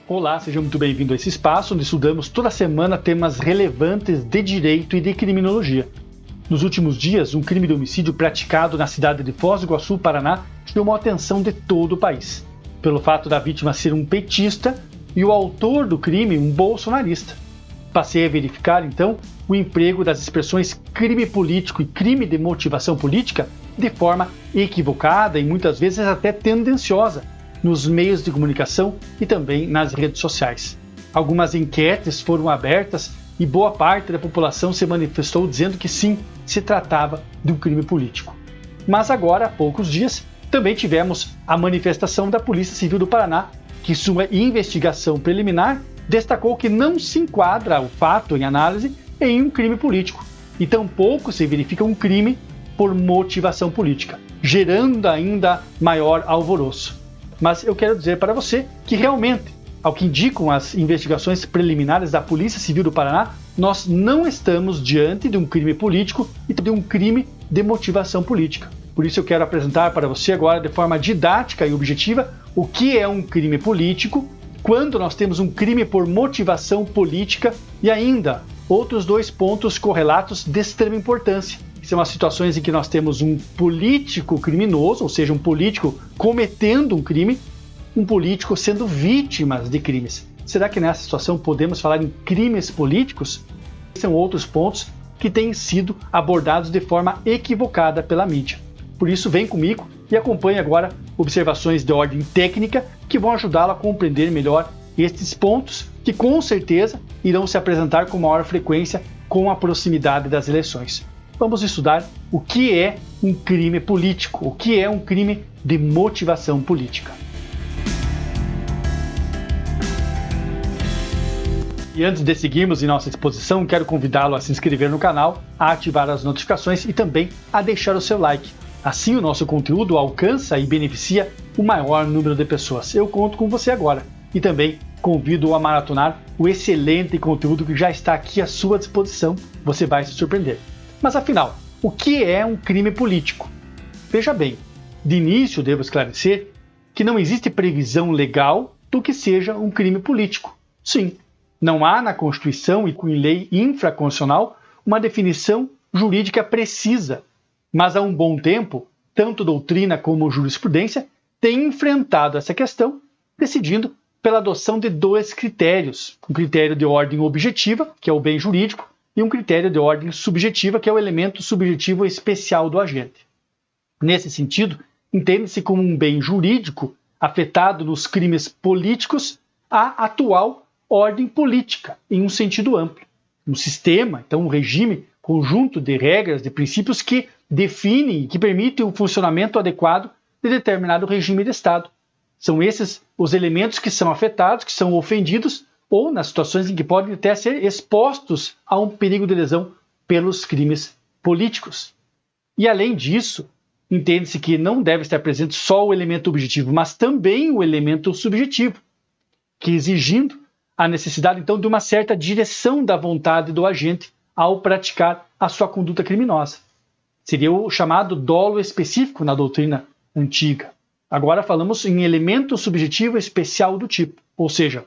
Olá, seja muito bem-vindo a esse espaço onde estudamos toda semana temas relevantes de direito e de criminologia. Nos últimos dias, um crime de homicídio praticado na cidade de Foz do Iguaçu, Paraná, chamou a atenção de todo o país, pelo fato da vítima ser um petista e o autor do crime um bolsonarista. Passei a verificar, então, o emprego das expressões crime político e crime de motivação política de forma equivocada e muitas vezes até tendenciosa nos meios de comunicação e também nas redes sociais. Algumas enquetes foram abertas e boa parte da população se manifestou dizendo que sim, se tratava de um crime político. Mas agora, há poucos dias, também tivemos a manifestação da Polícia Civil do Paraná, que sua investigação preliminar destacou que não se enquadra o fato em análise em um crime político e tampouco se verifica um crime por motivação política, gerando ainda maior alvoroço. Mas eu quero dizer para você que realmente, ao que indicam as investigações preliminares da Polícia Civil do Paraná, nós não estamos diante de um crime político e de um crime de motivação política. Por isso eu quero apresentar para você agora, de forma didática e objetiva, o que é um crime político, quando nós temos um crime por motivação política e ainda outros dois pontos correlatos de extrema importância. São as situações em que nós temos um político criminoso, ou seja, um político cometendo um crime, um político sendo vítima de crimes. Será que nessa situação podemos falar em crimes políticos? São outros pontos que têm sido abordados de forma equivocada pela mídia. Por isso, vem comigo e acompanhe agora observações de ordem técnica que vão ajudá-lo a compreender melhor estes pontos que com certeza irão se apresentar com maior frequência com a proximidade das eleições. Vamos estudar o que é um crime político, o que é um crime de motivação política. E antes de seguirmos em nossa exposição, quero convidá-lo a se inscrever no canal, a ativar as notificações e também a deixar o seu like. Assim o nosso conteúdo alcança e beneficia o maior número de pessoas. Eu conto com você agora e também convido-o a maratonar o excelente conteúdo que já está aqui à sua disposição. Você vai se surpreender. Mas afinal, o que é um crime político? Veja bem, de início devo esclarecer que não existe previsão legal do que seja um crime político. Sim, não há na Constituição e em lei infraconstitucional uma definição jurídica precisa, mas há um bom tempo, tanto doutrina como jurisprudência têm enfrentado essa questão, decidindo pela adoção de dois critérios, um critério de ordem objetiva, que é o bem jurídico, e um critério de ordem subjetiva, que é o elemento subjetivo especial do agente. Nesse sentido, entende-se como um bem jurídico afetado nos crimes políticos a atual ordem política, em um sentido amplo. Um sistema, então um regime, conjunto de regras, de princípios que definem e que permitem o funcionamento adequado de determinado regime de Estado. São esses os elementos que são afetados, que são ofendidos, ou nas situações em que podem até ser expostos a um perigo de lesão pelos crimes políticos. E além disso, entende-se que não deve estar presente só o elemento objetivo, mas também o elemento subjetivo, que exigindo a necessidade então de uma certa direção da vontade do agente ao praticar a sua conduta criminosa. Seria o chamado dolo específico na doutrina antiga. Agora falamos em elemento subjetivo especial do tipo, ou seja,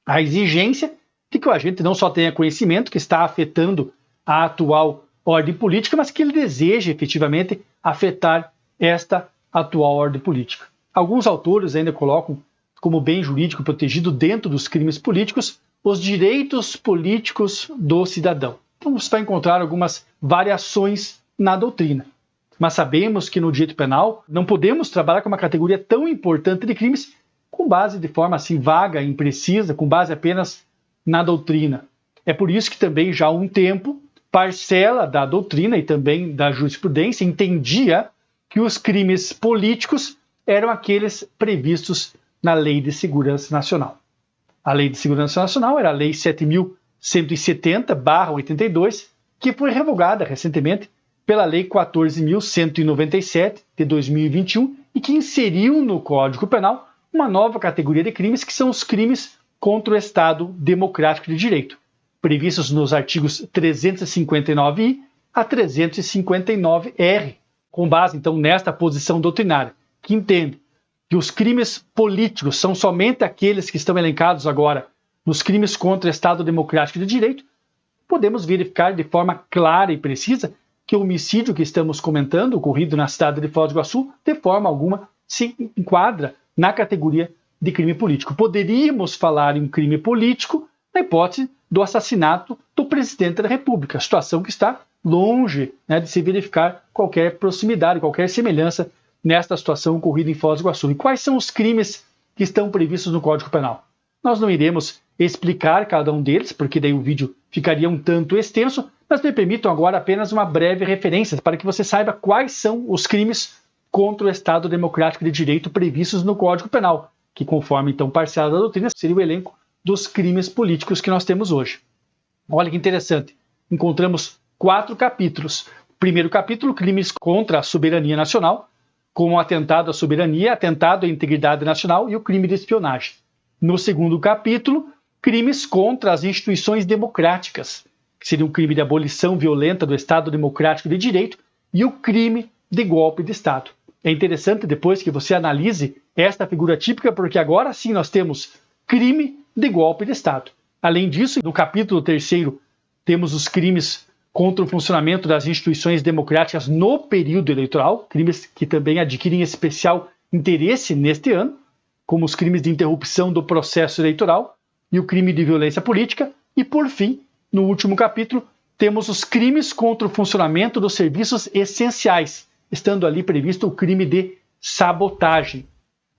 a exigência de que o agente não só tenha conhecimento que está afetando a atual ordem política, mas que ele deseje efetivamente afetar esta atual ordem política. Alguns autores ainda colocam como bem jurídico protegido dentro dos crimes políticos os direitos políticos do cidadão. Então você vai encontrar algumas variações na doutrina. Mas sabemos que no direito penal não podemos trabalhar com uma categoria tão importante de crimes com base de forma assim vaga e imprecisa, com base apenas na doutrina. É por isso que também já há um tempo, parcela da doutrina e também da jurisprudência entendia que os crimes políticos eram aqueles previstos na Lei de Segurança Nacional. A Lei de Segurança Nacional era a Lei 7.170/82, que foi revogada recentemente pela Lei 14.197 de 2021 e que inseriu no Código Penal uma nova categoria de crimes, que são os crimes contra o Estado Democrático de Direito, previstos nos artigos 359-I a 359-R, com base, então, nesta posição doutrinária, que entende que os crimes políticos são somente aqueles que estão elencados agora nos crimes contra o Estado Democrático de Direito, podemos verificar de forma clara e precisa que o homicídio que estamos comentando, ocorrido na cidade de Foz do Iguaçu, de forma alguma se enquadra na categoria de crime político. Poderíamos falar em um crime político na hipótese do assassinato do presidente da República, situação que está longe, né, de se verificar qualquer proximidade, qualquer semelhança nesta situação ocorrida em Foz do Iguaçu. E quais são os crimes que estão previstos no Código Penal? Nós não iremos explicar cada um deles, porque daí o vídeo ficaria um tanto extenso, mas me permitam agora apenas uma breve referência para que você saiba quais são os crimes contra o Estado Democrático de Direito previstos no Código Penal, que, conforme então parcela da doutrina, seria o elenco dos crimes políticos que nós temos hoje. Olha que interessante, encontramos 4 capítulos. Primeiro capítulo, crimes contra a soberania nacional, como o atentado à soberania, atentado à integridade nacional e o crime de espionagem. No segundo capítulo, crimes contra as instituições democráticas, que seria um crime de abolição violenta do Estado Democrático de Direito e o crime de golpe de Estado. É interessante depois que você analise esta figura típica, porque agora sim nós temos crime de golpe de Estado. Além disso, no capítulo 3º, temos os crimes contra o funcionamento das instituições democráticas no período eleitoral, crimes que também adquirem especial interesse neste ano, como os crimes de interrupção do processo eleitoral e o crime de violência política. E, por fim, no último capítulo, temos os crimes contra o funcionamento dos serviços essenciais, estando ali previsto o crime de sabotagem.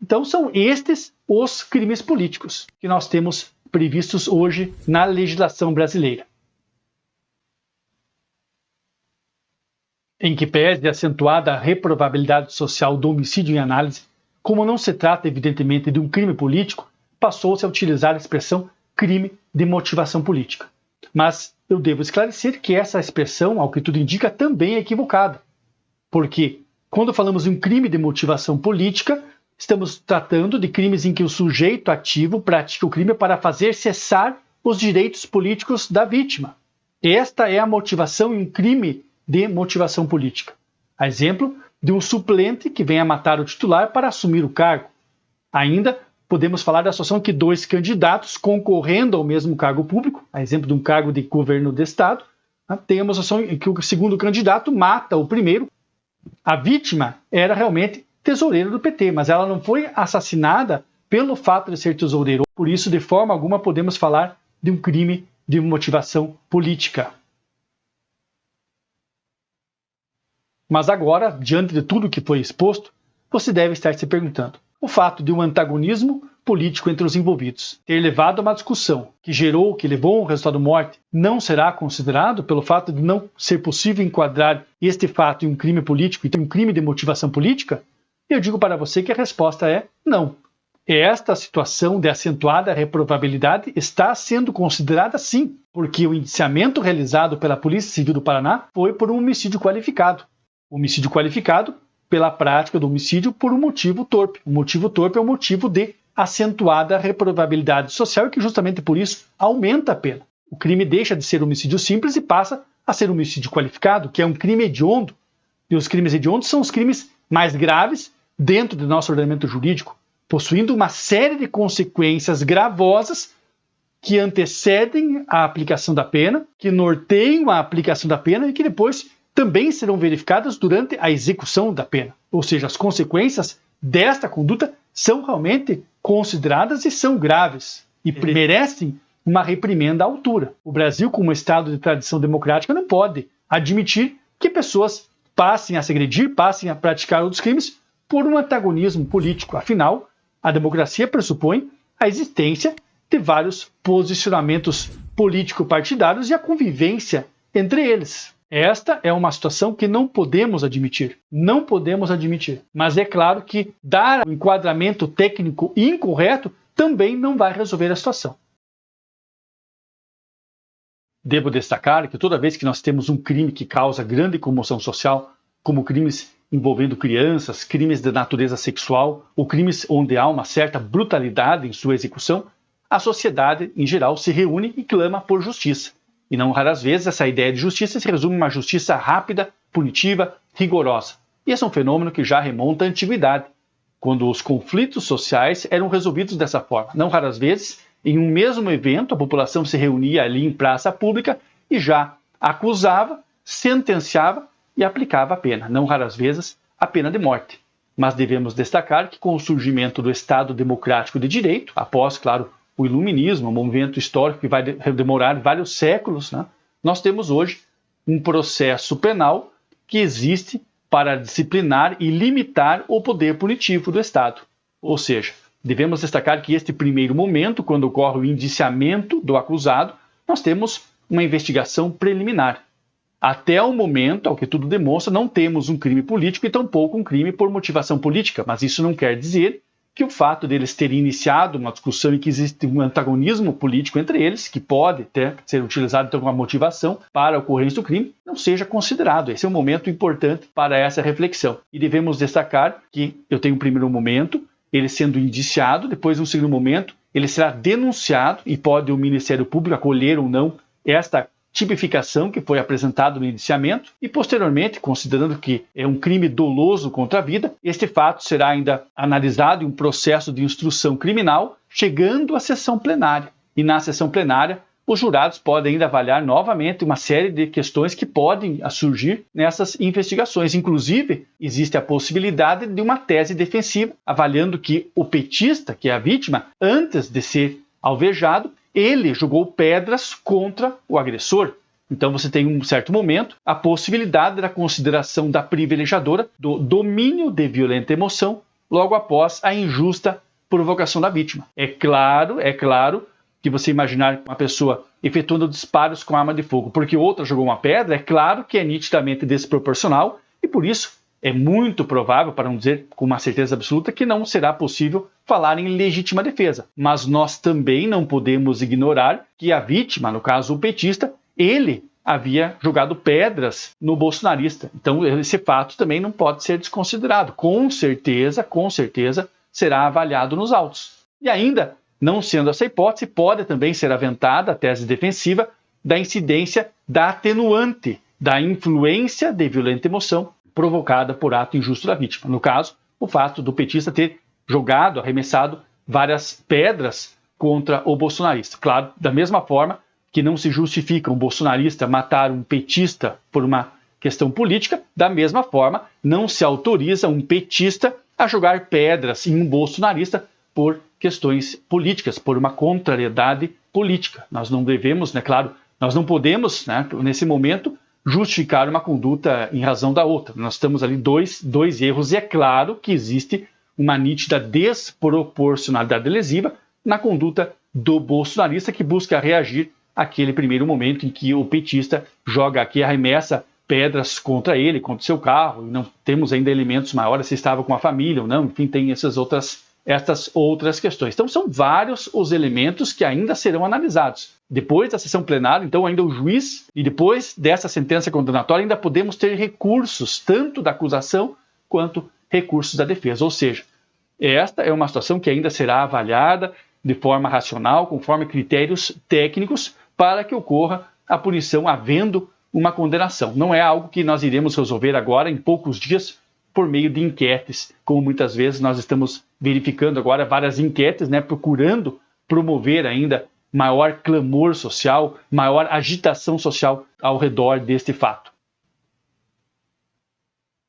Então, são estes os crimes políticos que nós temos previstos hoje na legislação brasileira. Em que pese acentuada a reprovabilidade social do homicídio em análise, como não se trata evidentemente de um crime político, passou-se a utilizar a expressão crime de motivação política. Mas eu devo esclarecer que essa expressão, ao que tudo indica, também é equivocada. Porque quando falamos de um crime de motivação política, estamos tratando de crimes em que o sujeito ativo pratica o crime para fazer cessar os direitos políticos da vítima. Esta é a motivação em um crime de motivação política. A exemplo de um suplente que venha matar o titular para assumir o cargo. Ainda podemos falar da situação que 2 candidatos concorrendo ao mesmo cargo público, a exemplo de um cargo de governo de Estado, tem uma situação em que o segundo candidato mata o primeiro. A vítima era realmente tesoureiro do PT, mas ela não foi assassinada pelo fato de ser tesoureiro. Por isso, de forma alguma, podemos falar de um crime de motivação política. Mas agora, diante de tudo que foi exposto, você deve estar se perguntando: o fato de um antagonismo político entre os envolvidos ter levado a uma discussão que levou a um resultado morte, não será considerado pelo fato de não ser possível enquadrar este fato em um crime político e um crime de motivação política? Eu digo para você que a resposta é não. Esta situação de acentuada reprovabilidade está sendo considerada sim, porque o indiciamento realizado pela Polícia Civil do Paraná foi por um homicídio qualificado. Homicídio qualificado pela prática do homicídio por um motivo torpe. O motivo torpe é um motivo de acentuada reprovabilidade social e que justamente por isso aumenta a pena. O crime deixa de ser homicídio simples e passa a ser homicídio qualificado, que é um crime hediondo. E os crimes hediondos são os crimes mais graves dentro do nosso ordenamento jurídico, possuindo uma série de consequências gravosas que antecedem a aplicação da pena, que norteiam a aplicação da pena e que depois também serão verificadas durante a execução da pena. Ou seja, as consequências desta conduta são realmente consideradas e são graves e merecem uma reprimenda à altura. O Brasil, como Estado de tradição democrática, não pode admitir que pessoas passem a se agredir, passem a praticar outros crimes por um antagonismo político. Afinal, a democracia pressupõe a existência de vários posicionamentos político-partidários e a convivência entre eles. Esta é uma situação que não podemos admitir. Não podemos admitir. Mas é claro que dar um enquadramento técnico incorreto também não vai resolver a situação. Devo destacar que toda vez que nós temos um crime que causa grande comoção social, como crimes envolvendo crianças, crimes de natureza sexual ou crimes onde há uma certa brutalidade em sua execução, a sociedade, em geral, se reúne e clama por justiça. E não raras vezes essa ideia de justiça se resume em uma justiça rápida, punitiva, rigorosa. E esse é um fenômeno que já remonta à antiguidade. quando os conflitos sociais eram resolvidos dessa forma. Não raras vezes, em um mesmo evento, a população se reunia ali em praça pública e já acusava, sentenciava e aplicava a pena, não raras vezes, a pena de morte. Mas devemos destacar que com o surgimento do Estado Democrático de Direito, após, claro, o Iluminismo, um movimento histórico que vai demorar vários séculos, né, nós temos hoje um processo penal que existe para disciplinar e limitar o poder punitivo do Estado. Ou seja, devemos destacar que este primeiro momento, quando ocorre o indiciamento do acusado, nós temos uma investigação preliminar. Até o momento, ao que tudo demonstra, não temos um crime político e tampouco um crime por motivação política, mas isso não quer dizer que o fato deles terem iniciado uma discussão em que existe um antagonismo político entre eles, que pode até ser utilizado então como uma motivação para a ocorrência do crime, não seja considerado. Esse é um momento importante para essa reflexão. E devemos destacar que eu tenho um primeiro momento, ele sendo indiciado, depois um segundo momento, ele será denunciado e pode o Ministério Público acolher ou não esta tipificação que foi apresentada no indiciamento e, posteriormente, considerando que é um crime doloso contra a vida, este fato será ainda analisado em um processo de instrução criminal, chegando à sessão plenária. E na sessão plenária, os jurados podem ainda avaliar novamente uma série de questões que podem surgir nessas investigações. Inclusive, existe a possibilidade de uma tese defensiva, avaliando que o petista, que é a vítima, antes de ser alvejado, ele jogou pedras contra o agressor. Então você tem, em um certo momento, a possibilidade da consideração da privilegiadora do domínio de violenta emoção logo após a injusta provocação da vítima. É claro que você imaginar uma pessoa efetuando disparos com arma de fogo porque outra jogou uma pedra, é claro que é nitidamente desproporcional e por isso é muito provável, para não dizer com uma certeza absoluta, que não será possível falar em legítima defesa. Mas nós também não podemos ignorar que a vítima, no caso o petista, ele havia jogado pedras no bolsonarista. Então esse fato também não pode ser desconsiderado. Com certeza, será avaliado nos autos. E ainda, não sendo essa hipótese, pode também ser aventada a tese defensiva da incidência da atenuante, da influência de violenta emoção provocada por ato injusto da vítima. No caso, o fato do petista ter jogado, arremessado várias pedras contra o bolsonarista. Claro, da mesma forma que não se justifica um bolsonarista matar um petista por uma questão política, da mesma forma não se autoriza um petista a jogar pedras em um bolsonarista por questões políticas, por uma contrariedade política. Nós não devemos, claro, nós não podemos, nesse momento, justificar uma conduta em razão da outra. Nós estamos ali dois erros e é claro que existe uma nítida desproporcionalidade lesiva na conduta do bolsonarista que busca reagir àquele primeiro momento em que o petista joga aqui, arremessa pedras contra ele, contra o seu carro, e não temos ainda elementos maiores se estava com a família ou não, enfim, tem estas outras questões. Então são vários os elementos que ainda serão analisados. Depois da sessão plenária, então ainda o juiz, e depois dessa sentença condenatória, ainda podemos ter recursos, tanto da acusação quanto recursos da defesa. Ou seja, esta é uma situação que ainda será avaliada de forma racional, conforme critérios técnicos, para que ocorra a punição havendo uma condenação. Não é algo que nós iremos resolver agora em poucos dias por meio de enquetes, como muitas vezes nós estamos verificando agora várias enquetes, procurando promover ainda maior clamor social, maior agitação social ao redor deste fato.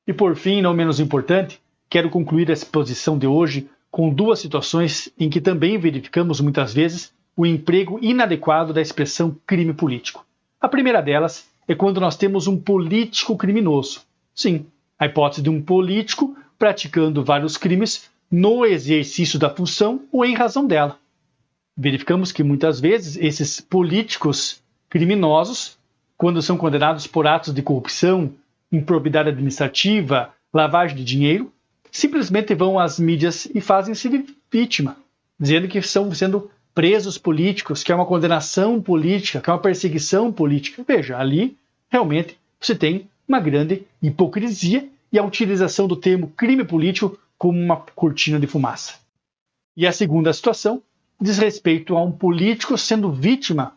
E por fim, não menos importante, quero concluir a exposição de hoje com duas situações em que também verificamos muitas vezes o emprego inadequado da expressão crime político. A primeira delas é quando nós temos um político criminoso. Sim, a hipótese de um político praticando vários crimes no exercício da função ou em razão dela. Verificamos que muitas vezes esses políticos criminosos, quando são condenados por atos de corrupção, improbidade administrativa, lavagem de dinheiro, simplesmente vão às mídias e fazem-se vítima, dizendo que estão sendo presos políticos, que é uma condenação política, que é uma perseguição política. Veja, ali realmente você tem uma grande hipocrisia e a utilização do termo crime político como uma cortina de fumaça. E a segunda situação diz respeito a um político sendo vítima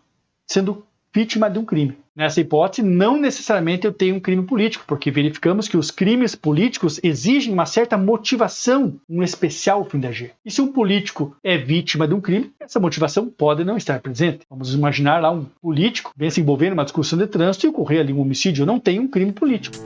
de um crime. Nessa hipótese, não necessariamente eu tenho um crime político, porque verificamos que os crimes políticos exigem uma certa motivação, um especial fim de agir. E se um político é vítima de um crime, essa motivação pode não estar presente. Vamos imaginar lá um político bem se envolver numa discussão de trânsito e ocorrer ali um homicídio. Eu não tenho um crime político.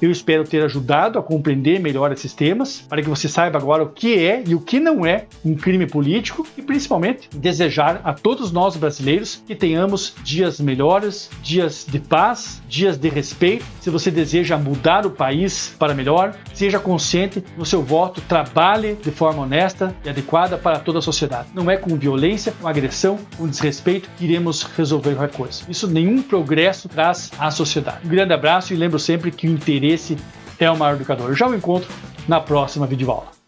Eu espero ter ajudado a compreender melhor esses temas, para que você saiba agora o que é e o que não é um crime político e, principalmente, desejar a todos nós brasileiros que tenhamos dias melhores, dias de paz, dias de respeito. Se você deseja mudar o país para melhor, seja consciente no seu voto, trabalhe de forma honesta e adequada para toda a sociedade. Não é com violência, com agressão, com desrespeito que iremos resolver qualquer coisa. Isso nenhum progresso traz à sociedade. Um grande abraço e lembro sempre que o interesse é o maior educador. Já o encontro na próxima videoaula.